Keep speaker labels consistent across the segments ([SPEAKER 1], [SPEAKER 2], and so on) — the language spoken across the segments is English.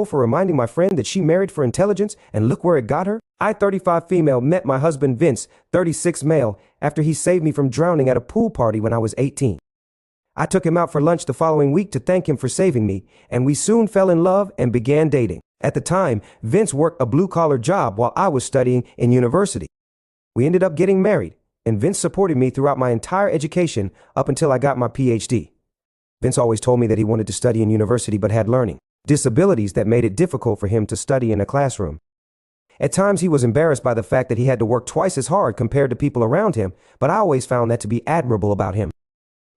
[SPEAKER 1] for reminding my friend that she married for intelligence, and look where it got her. I, 35 female, met my husband Vince, 36 male, after he saved me from drowning at a pool party when I was 18. I took him out for lunch the following week to thank him for saving me, and we soon fell in love and began dating. At the time, Vince worked a blue-collar job while I was studying in university. We ended up getting married, and Vince supported me throughout my entire education up until I got my PhD. Vince always told me that he wanted to study in university but had learning disabilities that made it difficult for him to study in a classroom. At times he was embarrassed by the fact that he had to work twice as hard compared to people around him, but I always found that to be admirable about him.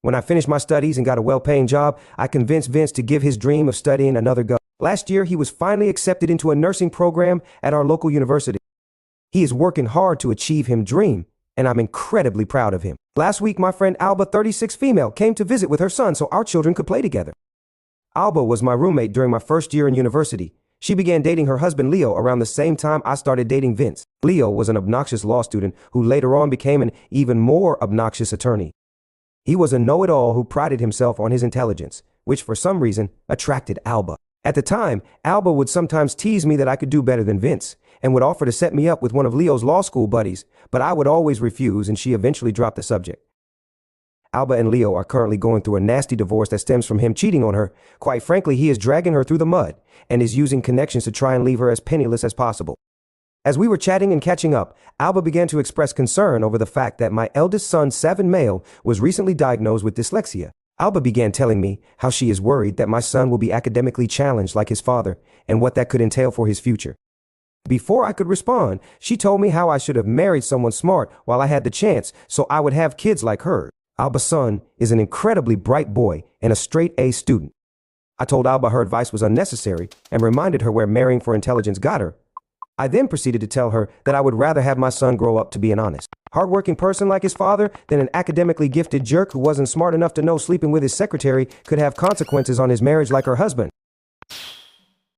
[SPEAKER 1] When I finished my studies and got a well-paying job, I convinced Vince to give his dream of studying another go. Last year, he was finally accepted into a nursing program at our local university. He is working hard to achieve his dream, and I'm incredibly proud of him. Last week, my friend Alba, 36 female, came to visit with her son so our children could play together. Alba was my roommate during my first year in university. She began dating her husband Leo around the same time I started dating Vince. Leo was an obnoxious law student who later on became an even more obnoxious attorney. He was a know-it-all who prided himself on his intelligence, which for some reason attracted Alba. At the time, Alba would sometimes tease me that I could do better than Vince and would offer to set me up with one of Leo's law school buddies, but I would always refuse, and she eventually dropped the subject. Alba and Leo are currently going through a nasty divorce that stems from him cheating on her. Quite frankly, he is dragging her through the mud and is using connections to try and leave her as penniless as possible. As we were chatting and catching up, Alba began to express concern over the fact that my eldest son, 7 male, was recently diagnosed with dyslexia. Alba began telling me how she is worried that my son will be academically challenged like his father and what that could entail for his future. Before I could respond, she told me how I should have married someone smart while I had the chance so I would have kids like her. Alba's son is an incredibly bright boy and a straight A student. I told Alba her advice was unnecessary and reminded her where marrying for intelligence got her. I then proceeded to tell her that I would rather have my son grow up to be an honest, hardworking person like his father than an academically gifted jerk who wasn't smart enough to know sleeping with his secretary could have consequences on his marriage like her husband.